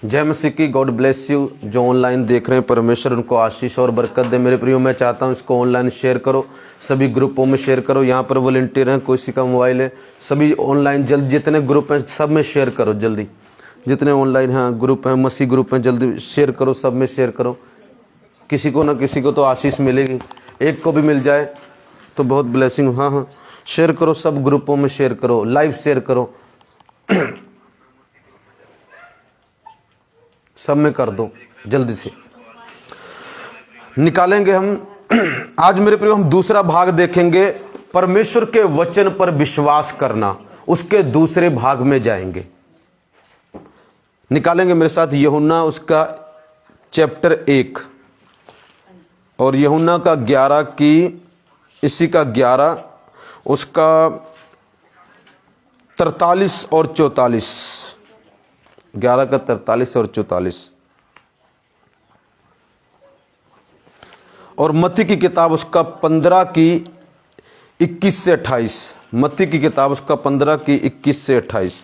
जय मसीह की। God bless you. जो ऑनलाइन देख रहे हैं परमेश्वर उनको आशीष और बरकत दे। मेरे प्रियो, मैं चाहता हूं इसको ऑनलाइन शेयर करो, सभी ग्रुपों में शेयर करो। यहाँ पर वॉलंटियर हैं, किसी का मोबाइल है, सभी ऑनलाइन जल्द जितने ग्रुप हैं सब में शेयर करो जल्दी। जितने ऑनलाइन हैं ग्रुप हैं, मसीह ग्रुप हैं, जल्दी शेयर करो, सब में शेयर करो। किसी को ना किसी को तो आशीष मिलेगी, एक को भी मिल जाए तो बहुत ब्लेसिंग। हाँ, शेयर करो, सब ग्रुपों में शेयर करो, लाइव शेयर करो, सब में कर दो जल्दी से। निकालेंगे हम आज मेरे प्रियो, हम दूसरा भाग देखेंगे, परमेश्वर के वचन पर विश्वास करना। उसके दूसरे भाग में जाएंगे। निकालेंगे मेरे साथ यूहन्ना उसका चैप्टर 1 और यूहन्ना का 11 की, इसी का 11 उसका 43 और 44, 11 का 43 और 44। और मत्ती की किताब उसका 15 की 21 से 28। मत्ती की किताब उसका 15 की 21 से 28।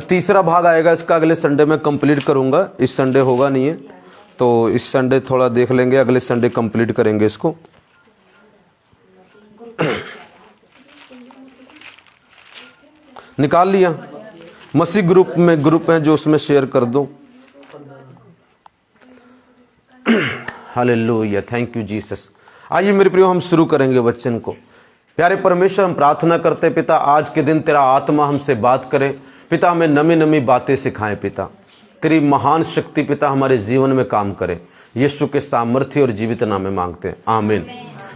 तीसरा भाग आएगा इसका, अगले संडे में कंप्लीट करूंगा। इस संडे होगा नहीं है तो इस संडे थोड़ा देख लेंगे, अगले संडे कंप्लीट करेंगे इसको। निकाल लिया? मसीह ग्रुप में ग्रुप हैं जो उसमें शेयर कर दो। Hallelujah, thank you Jesus. आइए मेरे प्रियो, हम शुरू करेंगे वचन को। प्यारे परमेश्वर, हम प्रार्थना करते पिता, आज के दिन तेरा आत्मा हमसे बात करे पिता, हमें नमी नमी बातें सिखाएं पिता। तेरी महान शक्ति पिता हमारे जीवन में काम करे, यीशु के सामर्थ्य और जीवित नाम में मांगते हैं, आमीन।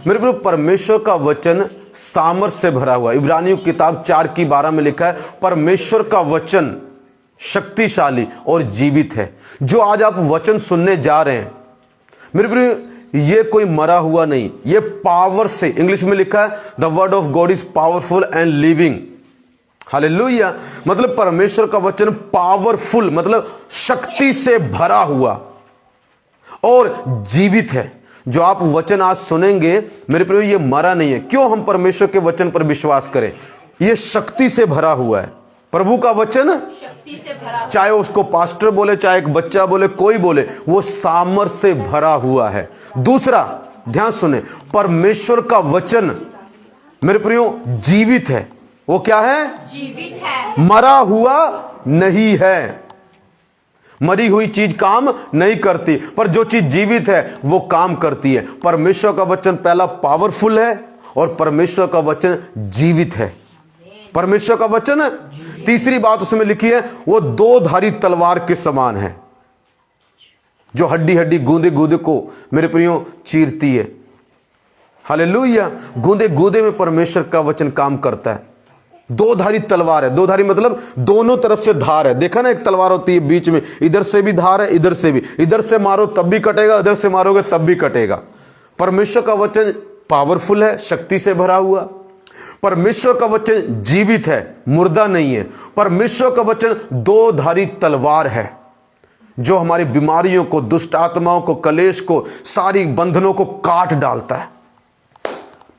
मेरे प्रियो, परमेश्वर का वचन सामर्थ्य से भरा हुआ। इब्रानियों किताब 4 की 12 में लिखा है, परमेश्वर का वचन शक्तिशाली और जीवित है। जो आज आप वचन सुनने जा रहे हैं मेरे प्रियो, ये कोई मरा हुआ नहीं, ये पावर से, इंग्लिश में लिखा है the word of God is powerful and living. Hallelujah. मतलब परमेश्वर का वचन पावरफुल, मतलब शक्ति से भरा हुआ और जीवित है। जो आप वचन आज सुनेंगे मेरे प्रियो, ये मरा नहीं है। क्यों हम परमेश्वर के वचन पर विश्वास करें? ये शक्ति से भरा हुआ है। प्रभु का वचन शक्ति से भरा, चाहे उसको पास्टर बोले, चाहे एक बच्चा बोले, कोई बोले, वो सामर्थ्य से भरा हुआ है। दूसरा, ध्यान सुने, परमेश्वर का वचन मेरे प्रियो जीवित है। वो क्या है? जीवित है, मरा हुआ नहीं है। मरी हुई चीज काम नहीं करती, पर जो चीज जीवित है वो काम करती है। परमेश्वर का वचन पहला पावरफुल है और परमेश्वर का वचन जीवित है। परमेश्वर का वचन, तीसरी बात उसमें लिखी है, वो दो धारी तलवार के समान है, जो हड्डी हड्डी गूंदे गूंदे को मेरे प्रियो चीरती है। हालेलुया। गूंदे गूंदे में परमेश्वर का वचन काम करता है। दो धारी तलवार है। दो धारी मतलब दोनों तरफ से धार है। देखा ना, एक तलवार होती है बीच में, इधर से भी धार है, इधर से भी। इधर से मारो तब भी कटेगा, इधर से मारोगे तब भी कटेगा। परमेश्वर का वचन पावरफुल है, शक्ति से भरा हुआ। परमेश्वर का वचन जीवित है, मुर्दा नहीं है। परमेश्वर का वचन दो धारी तलवार है, जो हमारी बीमारियों को, दुष्ट आत्माओं को, कलेश को, सारी बंधनों को काट डालता है,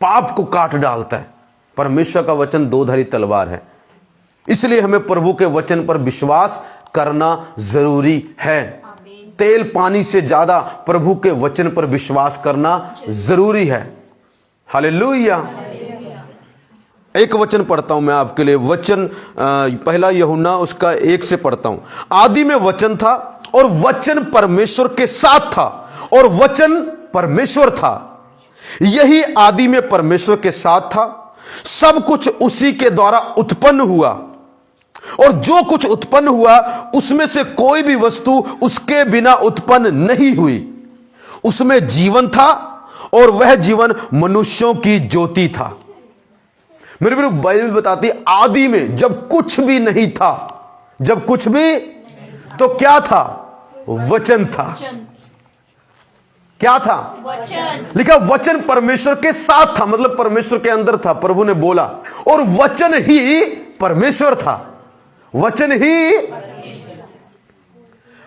पाप को काट डालता है। परमेश्वर का वचन दो धारी तलवार है। इसलिए हमें प्रभु के वचन पर विश्वास करना जरूरी है। तेल पानी से ज्यादा प्रभु के वचन पर विश्वास करना जरूरी है। हालेलुया। एक वचन पढ़ता हूं मैं आपके लिए, वचन पहला यूहन्ना उसका 1 से पढ़ता हूं। आदि में वचन था और वचन परमेश्वर के साथ था और वचन परमेश्वर था। यही आदि में परमेश्वर के साथ था। सब कुछ उसी के द्वारा उत्पन्न हुआ और जो कुछ उत्पन्न हुआ उसमें से कोई भी वस्तु उसके बिना उत्पन्न नहीं हुई। उसमें जीवन था और वह जीवन मनुष्यों की ज्योति था। मेरे प्रिय, बाइबल बताती है आदि में जब कुछ भी नहीं था, जब कुछ भी, तो क्या था? वचन था। क्या था? वचन। लिखा वचन परमेश्वर के साथ था, मतलब परमेश्वर के अंदर था। प्रभु ने बोला और वचन ही परमेश्वर था। वचन ही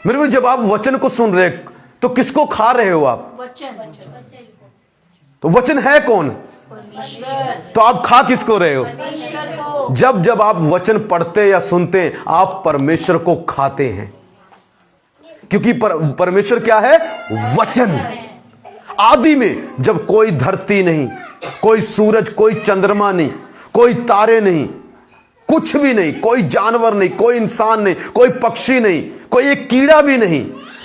मेरे जब आप वचन को सुन रहे तो किसको खा रहे हो आप? वचन। तो वचन है कौन? तो आप खा किसको रहे हो? जब जब आप वचन पढ़ते या सुनते हैं आप परमेश्वर को खाते हैं। क्योंकि परमेश्वर क्या है? वचन। आदि में जब कोई धरती नहीं, कोई सूरज, कोई चंद्रमा नहीं, कोई तारे नहीं, कुछ भी नहीं, कोई जानवर नहीं, कोई इंसान नहीं, कोई पक्षी नहीं, कोई एक कीड़ा भी नहीं,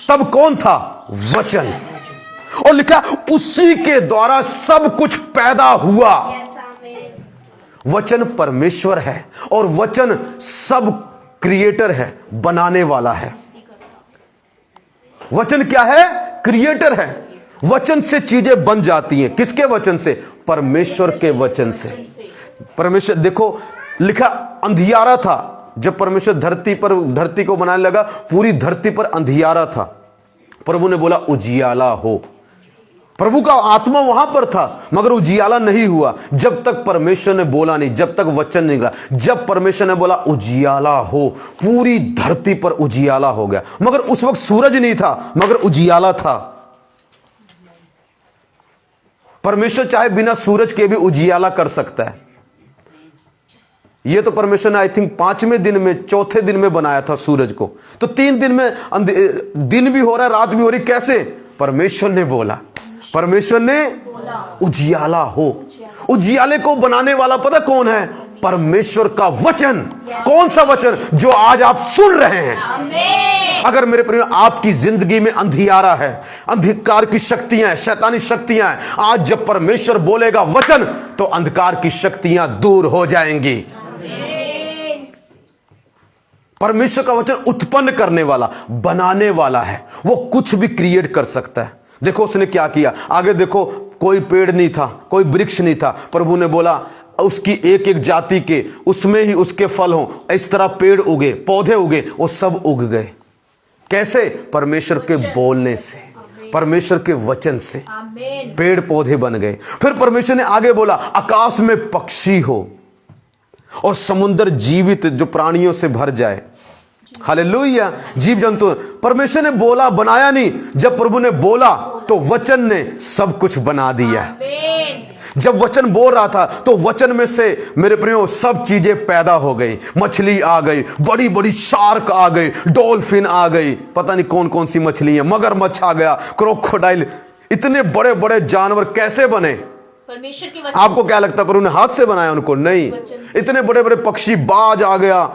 तब कौन था? वचन। और लिखा उसी के द्वारा सब कुछ पैदा हुआ। वचन परमेश्वर है और वचन सब क्रिएटर है, बनाने वाला है। वचन क्या है? क्रिएटर है। वचन से चीजें बन जाती हैं। किसके वचन से? परमेश्वर के वचन से। परमेश्वर, देखो लिखा अंधियारा था जब परमेश्वर धरती को बनाने लगा, पूरी धरती पर अंधियारा था। प्रभु ने बोला उजियाला हो। प्रभु का आत्मा वहां पर था मगर उजियाला नहीं हुआ जब तक परमेश्वर ने बोला नहीं, जब तक वचन नहीं निकला। जब परमेश्वर ने बोला उजियाला हो, पूरी धरती पर उजियाला हो गया। मगर उस वक्त सूरज नहीं था मगर उजियाला था। परमेश्वर चाहे बिना सूरज के भी उजियाला कर सकता है। यह तो परमेश्वर ने आई थिंक 5वें दिन में, चौथे दिन में बनाया था सूरज को। तो 3 दिन में दिन भी हो रहा है, रात भी हो रही। कैसे? परमेश्वर ने बोला, परमेश्वर ने उजियाला हो। उजियाले को बनाने वाला पता कौन है? परमेश्वर का वचन। कौन सा वचन? जो आज आप सुन रहे हैं। अगर मेरे प्रिय आपकी जिंदगी में अंधियारा है, अंधकार की शक्तियां हैं, शैतानी शक्तियां हैं, आज जब परमेश्वर बोलेगा वचन तो अंधकार की शक्तियां दूर हो जाएंगी। परमेश्वर का वचन उत्पन्न करने वाला, बनाने वाला है। वो कुछ भी क्रिएट कर सकता है। देखो उसने क्या किया। आगे देखो, कोई पेड़ नहीं था, कोई वृक्ष नहीं था। प्रभु ने बोला उसकी एक एक जाति के, उसमें ही उसके फल हों। इस तरह पेड़ उगे, पौधे उगे, वो सब उग गए। कैसे? परमेश्वर के बोलने से, परमेश्वर के वचन से पेड़ पौधे बन गए। फिर परमेश्वर ने आगे बोला आकाश में पक्षी हो और समुद्र जीवित जो प्राणियों से भर जाए। हालेलुया। जीव जंतु। परमेश्वर ने बोला, बनाया नहीं। जब प्रभु ने बोला तो वचन ने सब कुछ बना दिया। जब वचन बोल रहा था तो वचन में से मेरे प्रियो सब चीजें पैदा हो गई। मछली आ गई, बड़ी बड़ी शार्क आ गई, डॉल्फिन आ गई, पता नहीं कौन कौन सी मछली है, मगरमच्छ आ गया, क्रोकोडाइल, इतने बड़े बड़े जानवर कैसे बने? परमेश्वर की वचन। आपको क्या लगता है प्रभु ने हाथ से बनाया उनको? नहीं। इतने बड़े बड़े पक्षी, बाज आ गया,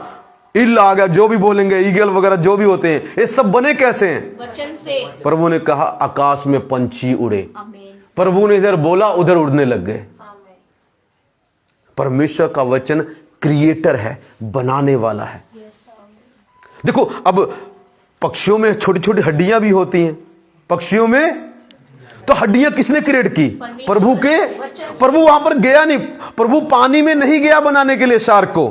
इल आ गया, जो भी बोलेंगे, ईगल वगैरह जो भी होते हैं, ये सब बने कैसे हैं? वचन से। प्रभु ने कहा आकाश में पंछी उड़े। प्रभु ने इधर बोला, उधर उड़ने लग गए। परमेश्वर का वचन क्रिएटर है, बनाने वाला है। देखो अब पक्षियों में छोटी छोटी हड्डियां भी होती हैं। पक्षियों में तो हड्डियां किसने क्रिएट की? प्रभु के। प्रभु वहां पर गया नहीं, प्रभु पानी में नहीं गया बनाने के लिए शार्क को।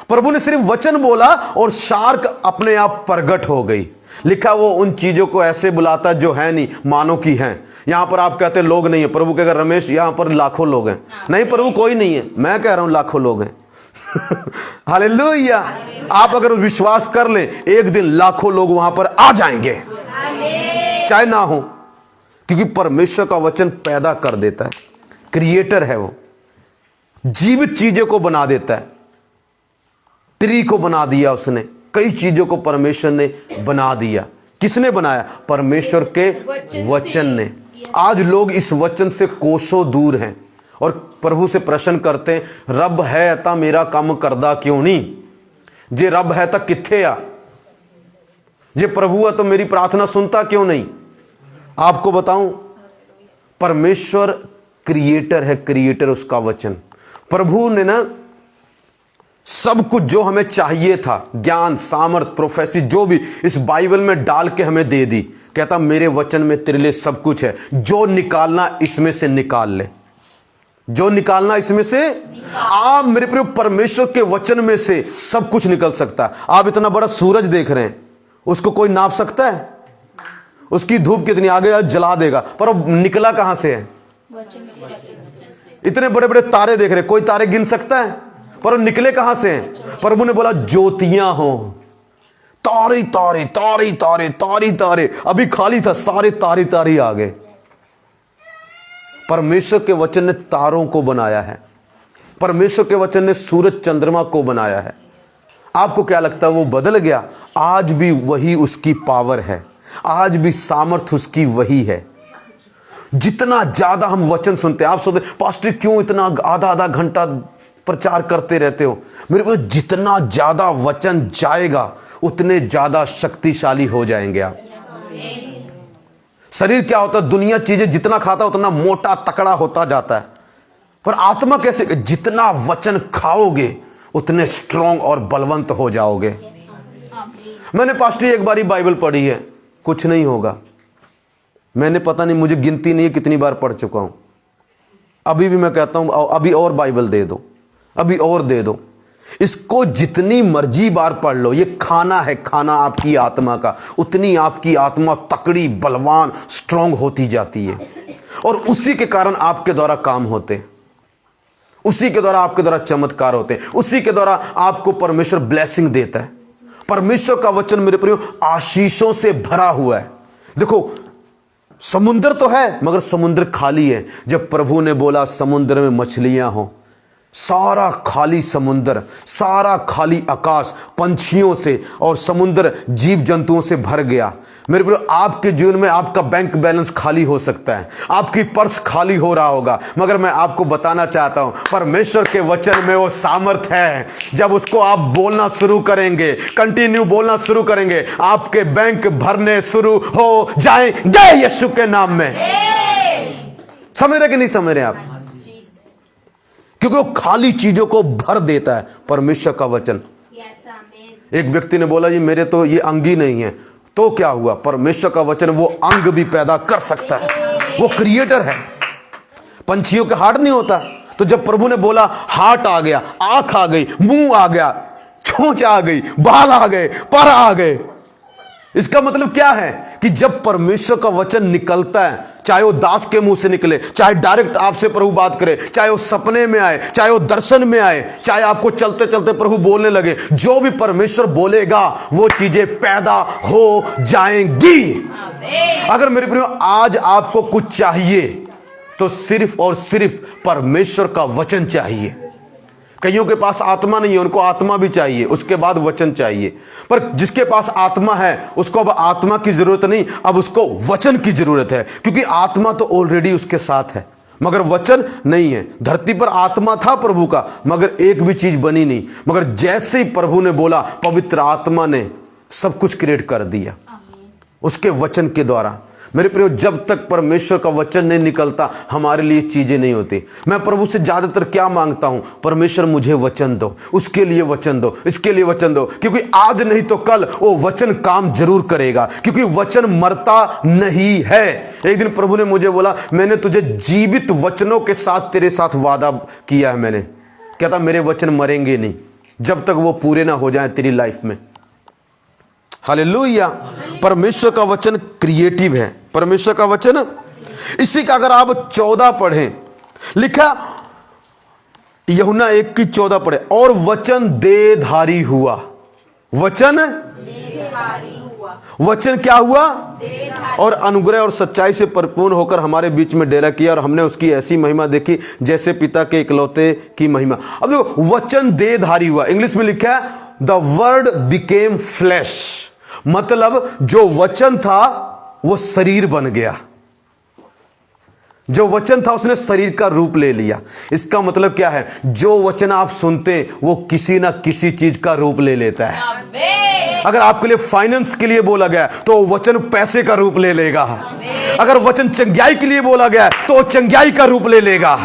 प्रभु ने सिर्फ वचन बोला और शार्क अपने आप प्रगट हो गई। लिखा वो उन चीजों को ऐसे बुलाता जो है नहीं, मानो की हैं। यहां पर आप कहते लोग नहीं है, प्रभु कहेगा रमेश यहां पर लाखों लोग हैं। नहीं प्रभु कोई नहीं है, मैं कह रहा हूं लाखों लोग हैं। हालेलुया। आप अगर विश्वास कर ले, एक दिन लाखों लोग वहां पर आ जाएंगे, चाहे ना हो, क्योंकि परमेश्वर का वचन पैदा कर देता है। क्रिएटर है वो, जीवित चीजों को बना देता है। ट्री को बना दिया उसने, कई चीजों को परमेश्वर ने बना दिया। किसने बनाया? परमेश्वर के वचन ने। आज लोग इस वचन से कोसों दूर हैं और प्रभु से प्रश्न करते हैं, रब है ता मेरा काम करदा क्यों नहीं? जे रब है ता किथे आ? जे प्रभु है तो मेरी प्रार्थना सुनता क्यों नहीं? आपको बताऊं, परमेश्वर क्रिएटर है, क्रिएटर उसका वचन। प्रभु ने ना सब कुछ जो हमें चाहिए था, ज्ञान, सामर्थ, प्रोफेसी, जो भी इस बाइबल में डाल के हमें दे दी। कहता मेरे वचन में तेरे लिए सब कुछ है, जो निकालना इसमें से निकाल ले, जो निकालना इसमें से। आप मेरे प्रिय, परमेश्वर के वचन में से सब कुछ निकल सकता है। आप इतना बड़ा सूरज देख रहे हैं, उसको कोई नाप सकता है? उसकी धूप कितनी आगे जला देगा, पर वो निकला कहां से है? वचन से। इतने बड़े बड़े तारे देख रहे, कोई तारे गिन सकता है? पर वो निकले कहां से हैं? प्रभु ने बोला ज्योतियां हो, तारे तारे तारे तारे तारे तारे, अभी खाली था, सारे तारे तारे आ गए। परमेश्वर के वचन ने तारों को बनाया है। परमेश्वर के वचन ने सूरज चंद्रमा को बनाया है। आपको क्या लगता है वो बदल गया? आज भी वही उसकी पावर है। आज भी सामर्थ उसकी वही है। जितना ज्यादा हम वचन सुनते हैं, आप सोचते पास्टर क्यों इतना आधा आधा घंटा प्रचार करते रहते हो? मेरे को जितना ज्यादा वचन जाएगा उतने ज्यादा शक्तिशाली हो जाएंगे आप। शरीर क्या होता है? दुनिया चीजें जितना खाता है उतना मोटा तकड़ा होता जाता है, पर आत्मा कैसे? जितना वचन खाओगे उतने स्ट्रांग और बलवंत हो जाओगे। मैंने पास्टर एक बारी बाइबल पढ़ी है, कुछ नहीं होगा। मैंने पता नहीं, मुझे गिनती नहीं है कितनी बार पढ़ चुका हूं। अभी भी मैं कहता हूं अभी और बाइबल दे दो, अभी और दे दो। इसको जितनी मर्जी बार पढ़ लो, ये खाना है, खाना आपकी आत्मा का। उतनी आपकी आत्मा तकड़ी, बलवान, स्ट्रांग होती जाती है, और उसी के कारण आपके द्वारा काम होते हैं, उसी के द्वारा आपके द्वारा चमत्कार होते हैं, उसी के द्वारा आपको परमेश्वर ब्लेसिंग देता है। परमेश्वर का वचन मेरे प्रियो आशीषों से भरा हुआ है। देखो, समुद्र तो है मगर समुद्र खाली है। जब प्रभु ने बोला समुद्र में मछलियां हो, सारा खाली समुद्र, सारा खाली आकाश पंछियों से और समुद्र जीव जंतुओं से भर गया। मेरे प्रियो, आपके जीवन में आपका बैंक बैलेंस खाली हो सकता है, आपकी पर्स खाली हो रहा होगा, मगर मैं आपको बताना चाहता हूं परमेश्वर के वचन में वो सामर्थ है। जब उसको आप बोलना शुरू करेंगे, कंटिन्यू बोलना शुरू करेंगे, आपके बैंक भरने शुरू हो जाएंगे यीशु के नाम में। समझ रहे कि नहीं समझ रहे आप? क्योंकि वो खाली चीजों को भर देता है परमेश्वर का वचन। एक व्यक्ति ने बोला जी मेरे तो ये अंग ही नहीं है, तो क्या हुआ? परमेश्वर का वचन वो अंग भी पैदा कर सकता है, वो क्रिएटर है। पंछियों के हार्ट नहीं होता, तो जब प्रभु ने बोला हार्ट आ गया, आंख आ गई, मुंह आ गया, चोंच आ गई, बाल आ गए, पर आ गए। इसका मतलब क्या है कि जब परमेश्वर का वचन निकलता है, चाहे वो दास के मुंह से निकले, चाहे डायरेक्ट आपसे प्रभु बात करे, चाहे वो सपने में आए, चाहे वो दर्शन में आए, चाहे आपको चलते चलते प्रभु बोलने लगे, जो भी परमेश्वर बोलेगा वो चीजें पैदा हो जाएंगी। अगर मेरे प्रियो आज आपको कुछ चाहिए तो सिर्फ और सिर्फ परमेश्वर का वचन चाहिए। कईयों के पास आत्मा नहीं है, उनको आत्मा भी चाहिए, उसके बाद वचन चाहिए। पर जिसके पास आत्मा है उसको अब आत्मा की जरूरत नहीं, अब उसको वचन की जरूरत है, क्योंकि आत्मा तो ऑलरेडी उसके साथ है मगर वचन नहीं है। धरती पर आत्मा था प्रभु का, मगर एक भी चीज बनी नहीं, मगर जैसे ही प्रभु ने बोला पवित्र आत्मा ने सब कुछ क्रिएट कर दिया उसके वचन के द्वारा। मेरे प्रियो, जब तक परमेश्वर का वचन नहीं निकलता हमारे लिए चीजें नहीं होती। मैं प्रभु से ज्यादातर क्या मांगता हूं? परमेश्वर मुझे वचन दो, उसके लिए वचन दो, इसके लिए वचन दो, क्योंकि आज नहीं तो कल वो वचन काम जरूर करेगा, क्योंकि वचन मरता नहीं है। एक दिन प्रभु ने मुझे बोला मैंने तुझे जीवित वचनों के साथ तेरे साथ वादा किया है। मैंने कहता मेरे वचन मरेंगे नहीं जब तक वो पूरे ना हो जाए तेरी लाइफ में। हालेलुया। परमेश्वर का वचन क्रिएटिव है, परमेश्वर का वचन। इसी का अगर आप 14 पढ़ें, लिखा यूहन्ना 1:14 पढ़े, और वचन देहधारी हुआ। वचन वचन क्या हुआ? और अनुग्रह और सच्चाई से परिपूर्ण होकर हमारे बीच में डेरा किया, और हमने उसकी ऐसी महिमा देखी जैसे पिता के इकलौते की महिमा। अब देखो, वचन देहधारी हुआ, इंग्लिश में लिखा है द वर्ड बिकेम फ्लैश, मतलब जो वचन था वो शरीर बन गया। जो वचन था उसने शरीर का रूप ले लिया। इसका मतलब क्या है? जो वचन आप सुनते वो किसी ना किसी चीज का रूप ले लेता है। अगर आपके लिए फाइनेंस के लिए बोला गया तो वचन पैसे का रूप ले लेगा। अगर वचन चंगाई के लिए बोला गया तो चंगाई का रूप ले लेगा।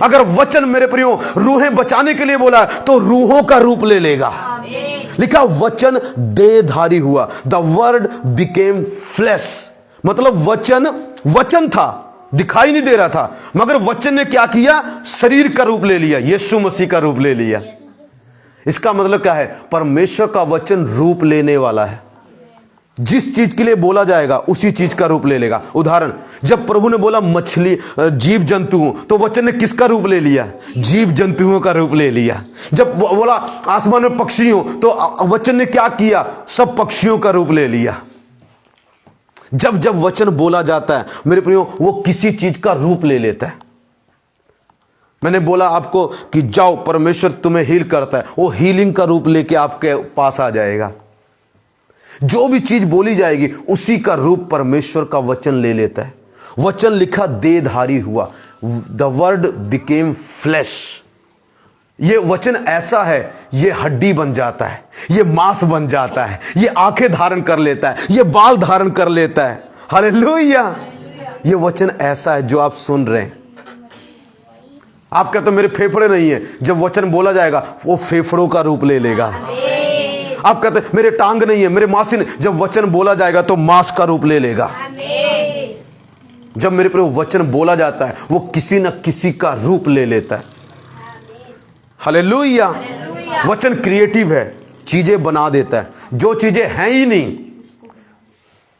अगर वचन मेरे प्रियो रूहें बचाने के लिए बोला तो रूहों का रूप ले लेगा। लिखा वचन देहधारी हुआ, द वर्ड बिकेम फ्लैश, मतलब वचन था, दिखाई नहीं दे रहा था, मगर वचन ने क्या किया? शरीर का रूप ले लिया, यीशु मसीह का रूप ले लिया। इसका मतलब क्या है? परमेश्वर का वचन रूप लेने वाला है। जिस चीज के लिए बोला जाएगा उसी चीज का रूप ले लेगा। उदाहरण, जब प्रभु ने बोला मछली जीव जंतुओं, तो वचन ने किसका रूप ले लिया? जीव जंतुओं का रूप ले लिया। जब बोला आसमान में पक्षी हो, तो वचन ने क्या किया? सब पक्षियों का रूप ले लिया। जब जब वचन बोला जाता है मेरे प्रियो वो किसी चीज का रूप ले लेता है। मैंने बोला आपको कि जाओ परमेश्वर तुम्हें हील करता है, वो हीलिंग का रूप लेके आपके पास आ जाएगा। जो भी चीज बोली जाएगी उसी का रूप परमेश्वर का वचन ले लेता है। वचन लिखा देहधारी हुआ, द वर्ड बिकेम फ्लैश। ये वचन ऐसा है, ये हड्डी बन जाता है, ये मांस बन जाता है, ये आंखें धारण कर लेता है, ये बाल धारण कर लेता है। हालेलुया। ये वचन ऐसा है जो आप सुन रहे हैं। आप कहते हो मेरे फेफड़े नहीं है, जब वचन बोला जाएगा वो फेफड़ों का रूप ले लेगा। आप कहते हैं मेरे टांग नहीं है, मेरे मांस नहीं, जब वचन बोला जाएगा तो मांस का रूप ले लेगा। जब मेरे पर वचन बोला जाता है वो किसी न किसी का रूप ले लेता है। हालेलुया। वचन क्रिएटिव है, चीजें बना देता है, जो चीजें हैं ही नहीं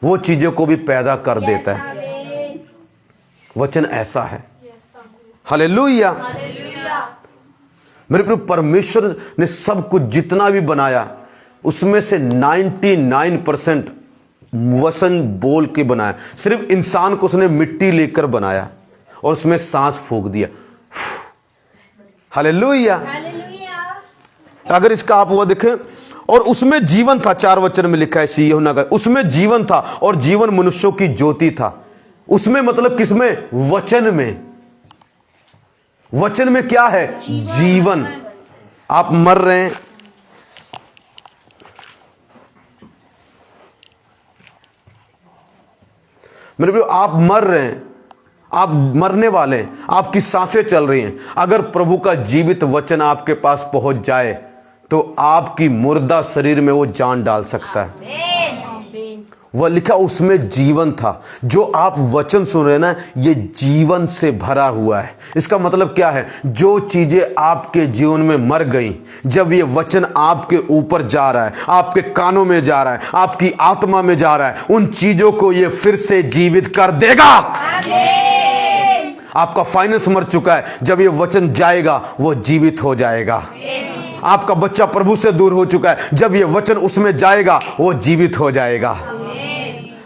वो चीजों को भी पैदा कर देता है। वचन ऐसा है। हालेलुया। मेरे प्रभु परमेश्वर ने सब कुछ जितना भी बनाया उसमें से 99% वचन बोल के बनाया। सिर्फ इंसान को उसने मिट्टी लेकर बनाया और उसमें सांस फूंक दिया। हालेलुया। अगर इसका आप वो देखें, और उसमें जीवन था, 4 वचन में लिखा है सी यूहन्ना का, उसमें जीवन था और जीवन मनुष्यों की ज्योति था। उसमें मतलब किसमें? वचन में। वचन में क्या है? जीवन। आप मर रहे हैं, मेरे भाई आप मर रहे हैं, आप मरने वाले हैं, आपकी सांसें चल रही हैं। अगर प्रभु का जीवित वचन आपके पास पहुंच जाए तो आपकी मुर्दा शरीर में वो जान डाल सकता है। वह लिखा उसमें जीवन था। जो आप वचन सुन रहे हैं ना, ये जीवन से भरा हुआ है। इसका मतलब क्या है? जो चीजें आपके जीवन में मर गई, जब ये वचन आपके ऊपर जा रहा है, आपके कानों में जा रहा है, आपकी आत्मा में जा रहा है, उन चीजों को ये फिर से जीवित कर देगा। आपका फाइनेंस मर चुका है, जब ये वचन जाएगा वो जीवित हो जाएगा। आपका बच्चा प्रभु से दूर हो चुका है, जब ये वचन उसमें जाएगा वो जीवित हो जाएगा।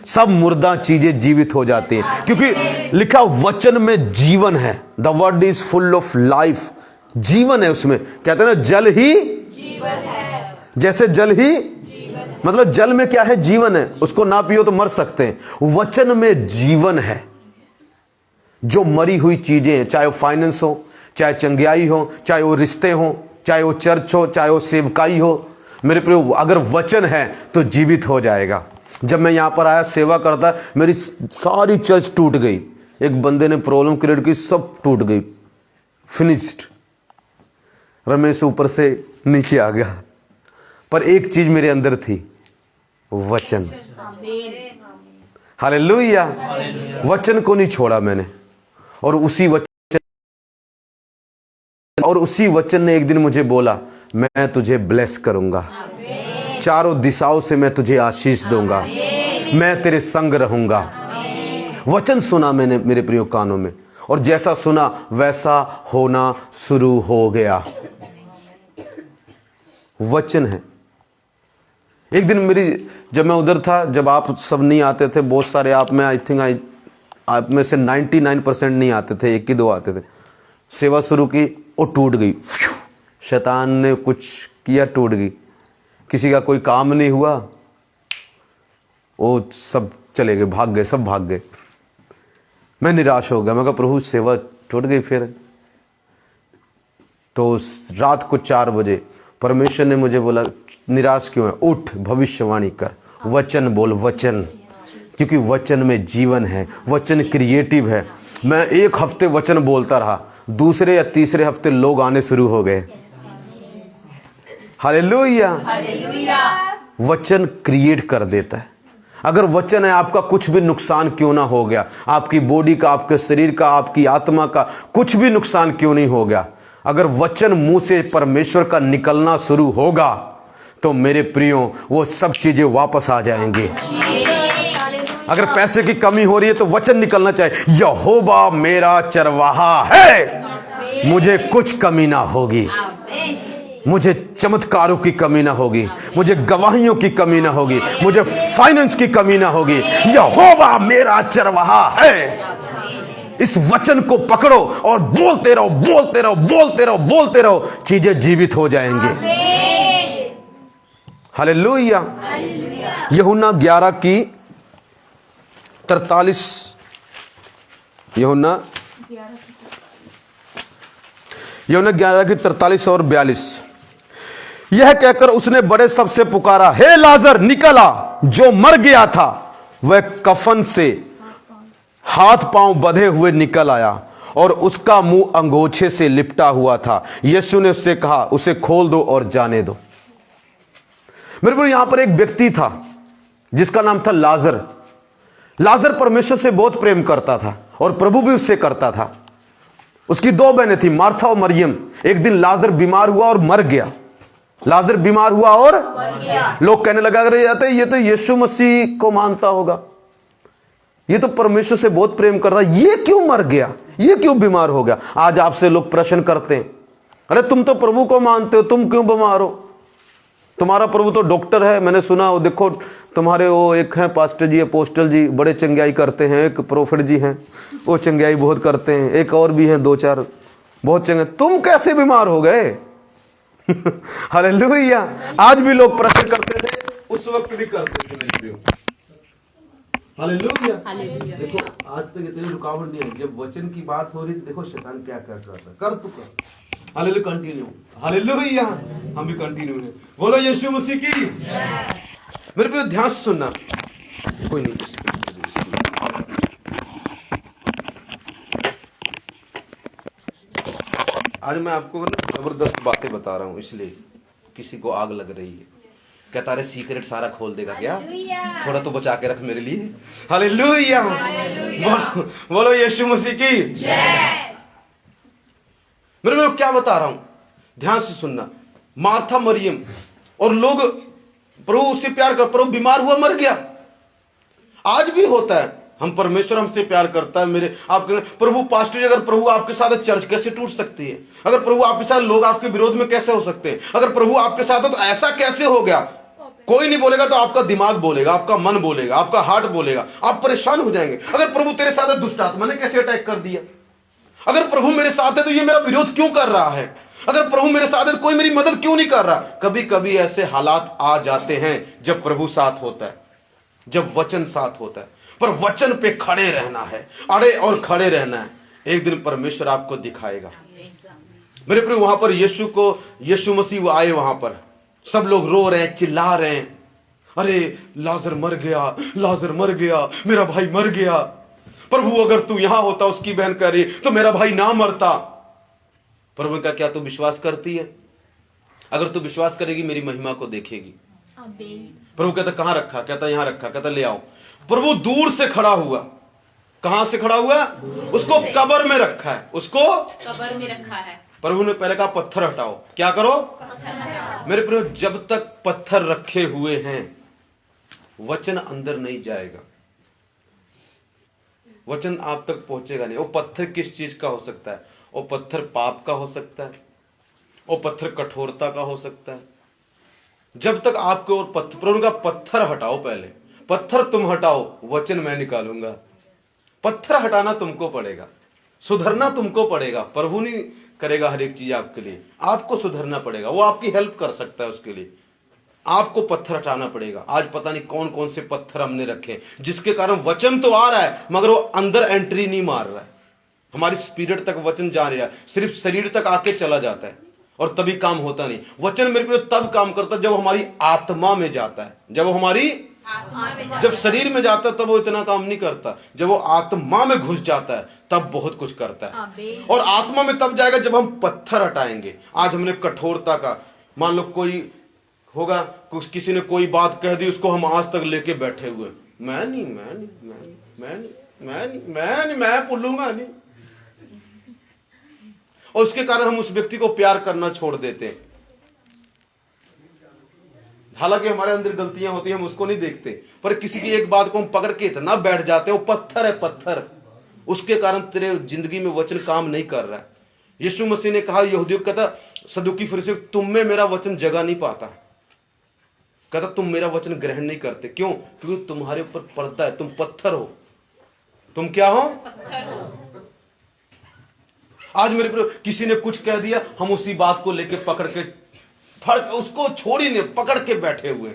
सब मुर्दा चीजें जीवित हो जाती हैं, क्योंकि लिखा वचन में जीवन है। The word is full of life. जीवन है उसमें। कहते हैं ना, जल ही जीवन है। जैसे जल ही जीवन, मतलब जल में क्या है? जीवन है। उसको ना पियो तो मर सकते हैं। वचन में जीवन है। जो मरी हुई चीजें हैं, चाहे वो फाइनेंस हो, चाहे चंगियाई हो, चाहे वो रिश्ते हो, चाहे वो चर्च हो, चाहे वो सेवकाई हो, मेरे प्रिय, अगर वचन है तो जीवित हो जाएगा। जब मैं यहां पर आया सेवा करता, मेरी सारी चर्च टूट गई। एक बंदे ने प्रॉब्लम क्रिएट की, सब टूट गई, फिनिश्ड। रमेश ऊपर से नीचे आ गया, पर एक चीज मेरे अंदर थी, वचन। हालेलुया। वचन को नहीं छोड़ा मैंने, और उसी वचन ने एक दिन मुझे बोला, मैं तुझे ब्लेस करूंगा, चारों दिशाओं से मैं तुझे आशीष दूंगा, मैं तेरे संग रहूंगा। वचन सुना मैंने मेरे प्रिय कानों में, और जैसा सुना वैसा होना शुरू हो गया। वचन है। एक दिन जब मैं उधर था, जब आप सब नहीं आते थे, बहुत सारे आप में, आई थिंक आप में से 99% नहीं आते थे, 1 ही 2 आते थे। सेवा शुरू की, वो टूट गई। शैतान ने कुछ किया, टूट गई। किसी का कोई काम नहीं हुआ, वो सब चले गए, भाग गए, सब भाग गए। मैं निराश हो गया। मैं कहा प्रभु सेवा टूट गई फिर। तो रात को 4 बजे परमेश्वर ने मुझे बोला, निराश क्यों है? उठ, भविष्यवाणी कर, वचन बोल, वचन, क्योंकि वचन में जीवन है। वचन क्रिएटिव है। मैं 1 हफ्ते वचन बोलता रहा, दूसरे या तीसरे हफ्ते लोग आने शुरू हो गए। हालेलुया। वचन क्रिएट कर देता है। अगर वचन है, आपका कुछ भी नुकसान क्यों ना हो गया, आपकी बॉडी का, आपके शरीर का, आपकी आत्मा का कुछ भी नुकसान क्यों नहीं हो गया, अगर वचन मुंह से परमेश्वर का निकलना शुरू होगा तो मेरे प्रियो वो सब चीजें वापस आ जाएंगी। अगर पैसे की कमी हो रही है तो वचन निकलना चाहिए, यहोवा मेरा चरवाहा है, मुझे कुछ कमी ना होगी, मुझे चमत्कारों की कमी ना होगी, मुझे गवाहियों की कमी ना होगी, मुझे फाइनेंस की कमी ना होगी। यहोवा मेरा चरवाहा है। इस वचन को पकड़ो और बोलते रहो, बोलते रहो, बोलते रहो, बोलते रहो, चीजें जीवित हो जाएंगी। हालेलुया। यूहन्ना 11 की 43, यूहन्ना 11 की 43 और 42। यह कहकर उसने बड़े शब्द से पुकारा, हे लाजर निकल आ। जो मर गया था वह कफन से हाथ पांव बंधे हुए निकल आया और उसका मुंह अंगोछे से लिपटा हुआ था। यीशु ने उससे कहा, उसे खोल दो और जाने दो। मेरे को यहां पर एक व्यक्ति था जिसका नाम था लाजर। लाजर परमेश्वर से बहुत प्रेम करता था और प्रभु भी उससे करता था। उसकी 2 बहनें थी, मार्था और मरियम। एक दिन लाजर बीमार हुआ और मर गया। लाजर बीमार हुआ और लोग कहने लगा, अरे ये तो यीशु मसीह को मानता होगा, ये तो परमेश्वर से बहुत प्रेम करता, ये क्यों मर गया, ये क्यों बीमार हो गया। आज आपसे लोग प्रश्न करते हैं, अरे तुम तो प्रभु को मानते हो, तुम क्यों बीमार हो, तुम्हारा प्रभु तो डॉक्टर है। मैंने सुना, वो देखो तुम्हारे वो एक हैं पास्टर जी, अपोस्टल जी, बड़े चंगाई करते हैं। एक प्रोफेट जी हैं, वो चंगाई बहुत करते हैं। एक और भी हैं 2-4 बहुत चंगे। तुम कैसे बीमार हो गए? हालेलुया। आज भी लोग प्रश्न करते थे, उस वक्त भी करते थे। हालेलुया। देखो आज तक इतनी रुकावट नहीं है। जब वचन की बात हो रही, देखो शैतान क्या क्या करता, कर तू कर। Hallelujah, continue. हालेलुया, हम भी कंटिन्यू है। बोलो यीशु मसीह की मेरे पे ध्यान से सुनना। कोई नहीं, आज मैं आपको ना जबरदस्त बातें बता रहा हूं, इसलिए किसी को आग लग रही है, कहता है सीक्रेट सारा खोल देगा क्या, थोड़ा तो बचा के रख मेरे लिए। हालेलुया, बोलो यीशु मसीह की जय। मेरे में क्या बता रहा हूं, ध्यान से सुनना। मार्था मरियम और लोग प्रभु उससे प्यार कर, प्रभु बीमार हुआ मर गया। आज भी होता है, हम परमेश्वर हमसे प्यार करता है। मेरे आपके प्रभु पास्टर, अगर प्रभु आपके साथ है, चर्च कैसे टूट सकती है? अगर प्रभु आपके साथ, लोग आपके विरोध में कैसे हो सकते हैं? अगर प्रभु आपके साथ है तो ऐसा कैसे हो गया? कोई नहीं बोलेगा तो आपका दिमाग बोलेगा, आपका मन बोलेगा, आपका हार्ट बोलेगा, आप परेशान हो जाएंगे। अगर प्रभु तेरे साथ है, दुष्ट आत्मा ने कैसे अटैक कर दिया? अगर प्रभु मेरे साथ है तो ये मेरा विरोध क्यों कर रहा है? अगर प्रभु मेरे साथ है तो कोई मेरी मदद क्यों नहीं कर रहा? कभी कभी ऐसे हालात आ जाते हैं जब प्रभु साथ होता है, जब वचन साथ होता है। पर वचन पे खड़े रहना है, अड़े और खड़े रहना है। एक दिन परमेश्वर आपको दिखाएगा। मेरे प्रिय, वहां पर यीशु मसीह वो आए, वहां पर सब लोग रो रहे हैं, चिल्ला रहे हैं, अरे लाजर मर गया, लाजर मर गया, मेरा भाई मर गया। प्रभु अगर तू यहां होता, उसकी बहन कह रही, तो मेरा भाई ना मरता। प्रभु का, क्या तू विश्वास करती है? अगर तू विश्वास करेगी मेरी महिमा को देखेगी। प्रभु कहता कहां रखा? कहता यहां रखा। कहता ले आओ। प्रभु दूर से खड़ा हुआ। कहां से खड़ा हुआ? उसको कब्र में रखा है, उसको कब्र में रखा है। प्रभु ने पहले कहा पत्थर हटाओ। क्या करो? पत्थर हटाओ। मेरे प्रभु, जब तक पत्थर रखे हुए हैं वचन अंदर नहीं जाएगा, वचन आप तक पहुंचेगा नहीं। वो पत्थर किस चीज का हो सकता है? वो पत्थर पाप का हो सकता है, वो पत्थर कठोरता का हो सकता है। जब तक आपके और प्रभु का पत्थर हटाओ, पहले पत्थर तुम हटाओ, वचन मैं निकालूंगा। पत्थर हटाना तुमको पड़ेगा, सुधरना तुमको पड़ेगा। प्रभु नहीं करेगा हर एक चीज आपके लिए, आपको सुधरना पड़ेगा। वो आपकी हेल्प कर सकता है, उसके लिए आपको पत्थर हटाना पड़ेगा। आज पता नहीं कौन कौन से पत्थर हमने रखे, जिसके कारण वचन तो आ रहा है मगर वो अंदर एंट्री नहीं मार रहा है। हमारी स्पिरिट तक वचन जा नहीं रहा है, सिर्फ शरीर तक आके चला जाता है और तभी काम होता नहीं। वचन मेरे को तब काम करता है जब हमारी आत्मा में जाता है। जब वो हमारी जब शरीर में जाता है तब वो इतना काम नहीं करता। जब वो आत्मा में घुस जाता है तब बहुत कुछ करता है। और आत्मा में तब जाएगा जब हम पत्थर हटाएंगे। आज हमने कठोरता का, मान लो कोई होगा, किसी ने कोई बात कह दी, उसको हम आज तक लेके बैठे हुए, मैं बोलूंगा नहीं। और उसके कारण हम उस व्यक्ति को प्यार करना छोड़ देते हैं। हालांकि हमारे अंदर गलतियां होती हैं, हम उसको नहीं देखते, पर किसी की एक बात को हम पकड़ के इतना बैठ जाते हैं, वो पत्थर है पत्थर। उसके कारण तेरे जिंदगी में वचन काम नहीं कर रहा है। यीशु मसीह ने कहा यहूदियों, कहता सदुकी फरीसियों, तुम में मेरा वचन जगह नहीं पाता। कहता तुम मेरा वचन ग्रहण नहीं करते। क्यों? क्योंकि तुम्हारे ऊपर पर्दा है, तुम पत्थर हो। तुम क्या हो? पत्थर हो। आज मेरे किसी ने कुछ कह दिया, हम उसी बात को लेके पकड़ के उसको छोड़ ही नहीं, पकड़ के बैठे हुए।